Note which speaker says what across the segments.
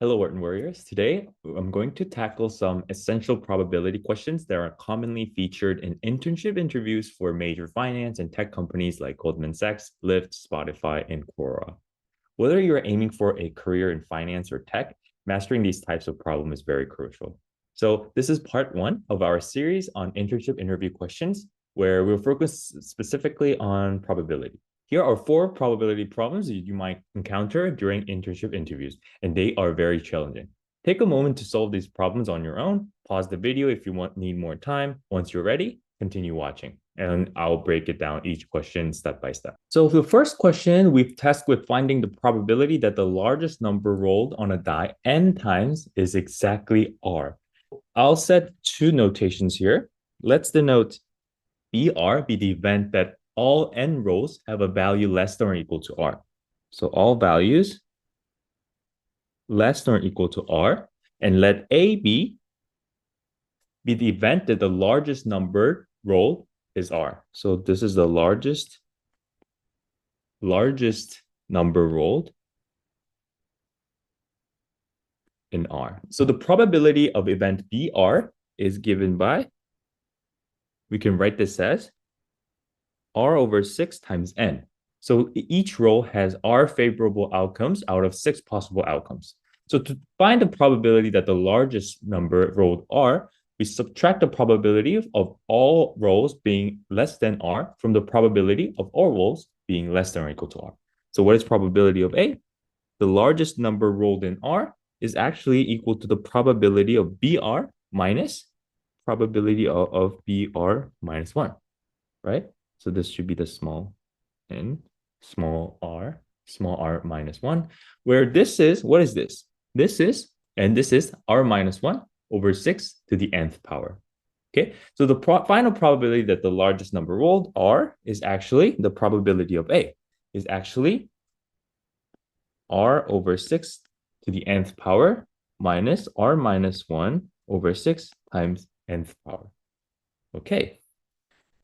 Speaker 1: Hello, Wharton Warriors. Today, I'm going to tackle some essential probability questions that are commonly featured in internship interviews for major finance and tech companies like Goldman Sachs, Lyft, Spotify, and Quora. Whether you're aiming for a career in finance or tech, mastering these types of problems is very crucial. So, this is part one of our series on internship interview questions, where we'll focus specifically on probability. Here are four probability problems that you might encounter during internship interviews, and they are very challenging. Take a moment to solve these problems on your own. Pause the video if you need more time. Once you're ready, continue watching, and I'll break it down each question step by step. So the first question, we've tasked with finding the probability that the largest number rolled on a die n times is exactly r. I'll set two notations here. Let's denote BR be the event that all n rows have a value less than or equal to r. So all values less than or equal to r, and let AB be the event that the largest number rolled is r. So this is the largest number rolled in r. So the probability of event BR is given by, we can write this as r over 6 times n. So each row has r favorable outcomes out of 6 possible outcomes. So to find the probability that the largest number rolled r, we subtract the probability of all rows being less than r from the probability of all rows being less than or equal to r. So what is probability of A? The largest number rolled in r is actually equal to the probability of BR minus probability of BR minus 1, right? So this should be the small n, small r minus 1, where this is, what is this? This is r minus 1 over 6 to the nth power. Okay, so the final probability that the largest number rolled, r, is actually the probability of A, is actually r over 6 to the nth power minus r minus 1 over 6 times nth power. Okay,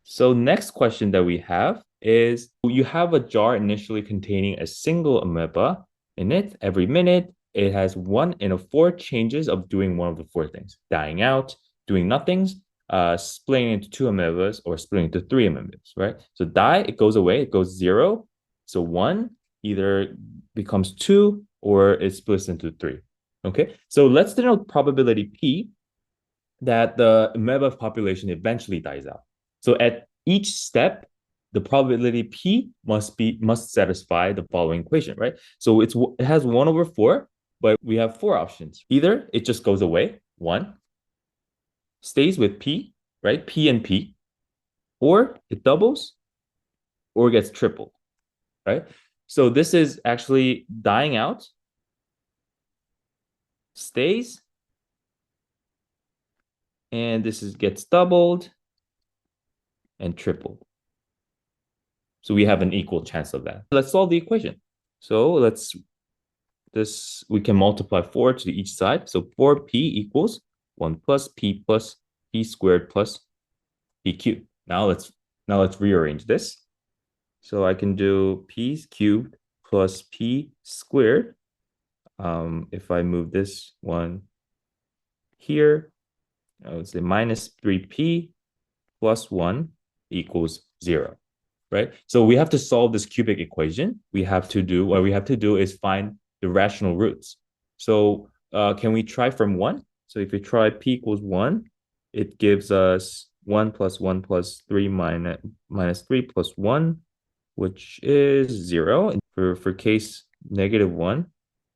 Speaker 1: so next question that we have is, you have a jar initially containing a single amoeba in it. Every minute, it has 1 in 4 changes of doing one of the 4 things: dying out, doing nothings, splitting into 2 amoebas, or splitting into 3 amoebas, right? So die, it goes away, it goes 0. So 1 either becomes 2 or it splits into 3. Okay, so let's denote probability P that the amoeba population eventually dies out. So at each step, the probability P must satisfy the following equation, right? So it has 1 over 4, but we have 4 options. Either it just goes away, 1, stays with P, right? P and P, or it doubles, or gets tripled, right? So this is actually dying out, stays, and this gets doubled and tripled. So we have an equal chance of that. Let's solve the equation. So we can multiply 4 to each side. So 4p equals 1 plus p squared plus p cubed. Now let's rearrange this. So I can do p cubed plus p squared. If I move this one here, I would say minus 3p plus 1 equals 0. Right? So we have to solve this cubic equation. What we have to do is find the rational roots. So can we try from 1? So if we try p equals 1, it gives us 1 plus 1 plus 3 minus 3 plus 1, which is 0. And for case negative 1,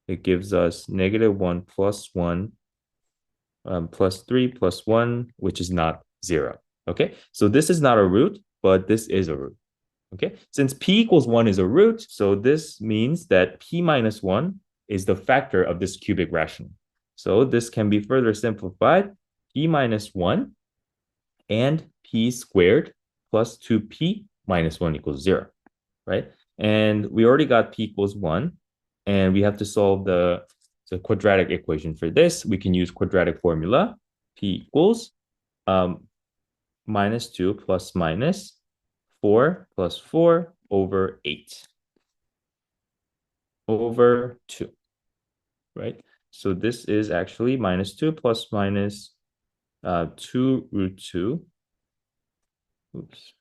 Speaker 1: it gives us negative 1 plus 1 plus 3 plus 1, which is not 0. Okay, so this is not a root, but this is a root. Okay, since p equals 1 is a root, so this means that p minus 1 is the factor of this cubic rational. So this can be further simplified. P minus 1 and p squared plus 2p minus 1 equals 0, right? And we already got p equals 1, and we have to solve the quadratic equation for this. We can use quadratic formula. P equals minus 2 plus minus 4 plus 4 over 8 over 2. right? So this is actually minus 2 plus minus 2 root 2. Oops.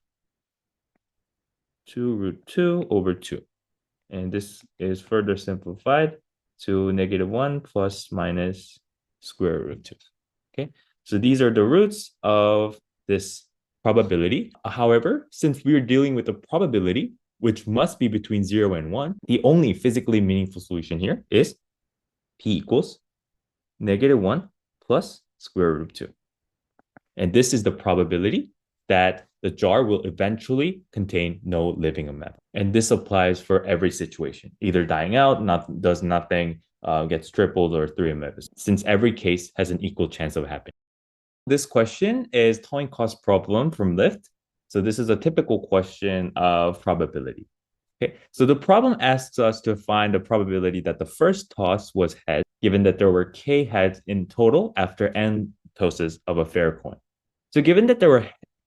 Speaker 1: 2 root 2 over 2. And this is further simplified to negative 1 plus minus square root 2. Okay, so these are the roots of this probability. However, since we're dealing with a probability, which must be between 0 and 1, the only physically meaningful solution here is p equals negative 1 plus square root 2. And this is the probability that the jar will eventually contain no living amount. And this applies for every situation, either dying out, does nothing, gets tripled, or 3 since every case has an equal chance of happening. This question is towing cost problem from Lyft. So this is a typical question of probability. Okay, so the problem asks us to find the probability that the first toss was heads, given that there were k heads in total after n tosses of a fair coin. So given that there were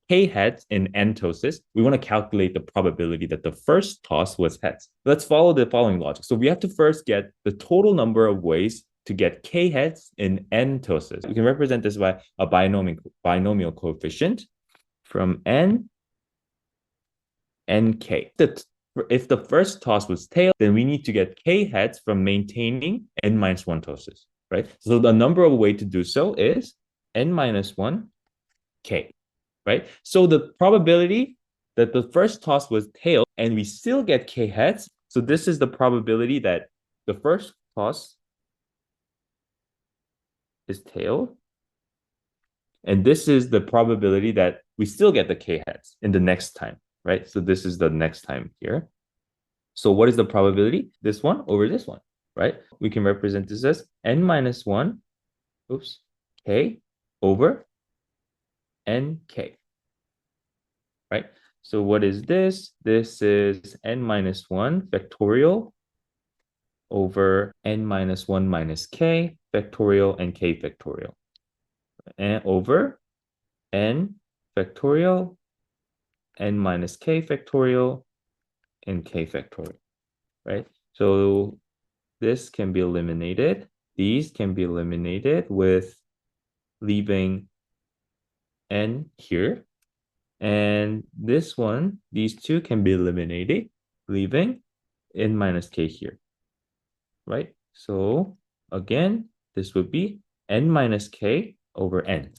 Speaker 1: k heads in n tosses, we want to calculate the probability that the first toss was heads. Let's follow the following logic. So we have to first get the total number of ways to get k heads in n tosses. We can represent this by a binomial coefficient from n k. If the first toss was tail, then we need to get k heads from maintaining n minus 1 tosses, right? So the number of ways to do so is n minus 1 k, right? So the probability that the first toss was tail and we still get k heads. So this is the probability that the first toss is tail. And this is the probability that we still get the k heads in the next time, right? So this is the next time here. So what is the probability? This one over this one, right? We can represent this as n minus 1, k over nk, right? So what is this? This is n minus 1 factorial over n minus 1 minus k factorial and k factorial, and over n factorial, n minus k factorial, and k factorial, right? So this can be eliminated. These can be eliminated with leaving n here. And this one, these two can be eliminated, leaving n minus k here, right? So again, this would be n minus k over n,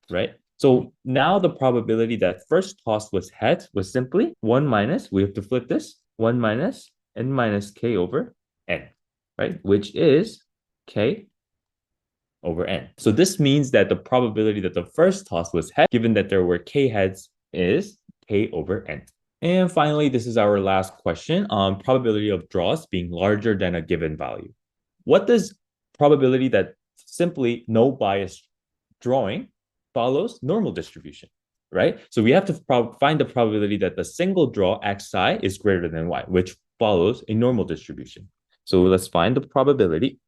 Speaker 1: right? So now the probability that first toss was heads was simply 1 minus, we have to flip this, 1 minus n minus k over n, right? Which is k over n. So this means that the probability that the first toss was heads, given that there were k heads, is k over n. And finally, this is our last question on probability of draws being larger than a given value. What does probability that simply no bias drawing follows normal distribution, right? So we have to find the probability that the single draw xi is greater than y, which follows a normal distribution. So let's find the probability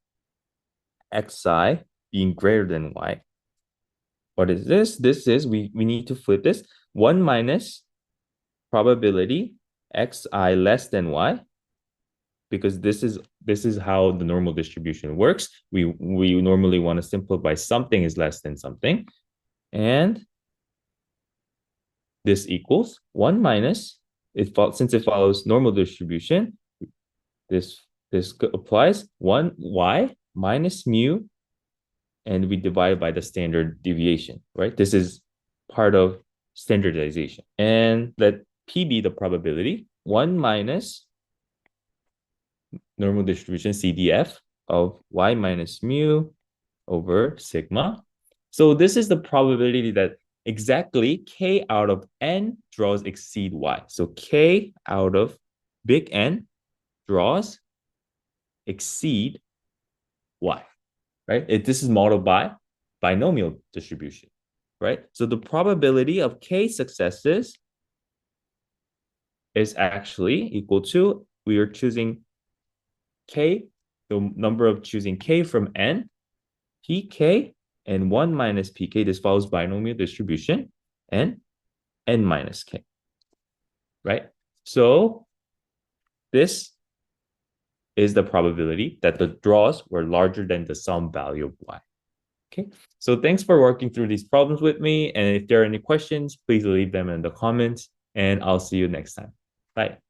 Speaker 1: xi being greater than y. What is this? This is, we need to flip this, 1 minus probability xi less than y, because this is how the normal distribution works. We normally want to simplify something is less than something. And this equals 1 minus, since it follows normal distribution, this applies 1 y minus mu, and we divide by the standard deviation, right? This is part of standardization. And let p be the probability, 1 minus normal distribution CDF of y minus mu over sigma. So this is the probability that exactly k out of n draws exceed y. So k out of big N draws exceed y, right? This is modeled by binomial distribution, right? So the probability of k successes is actually equal to, we are choosing k, the number of choosing k from n, pk, and 1 minus pk. This follows binomial distribution, and n minus k, right? So this is the probability that the draws were larger than the sum value of y. Okay, so thanks for working through these problems with me. And if there are any questions, please leave them in the comments, and I'll see you next time. Bye.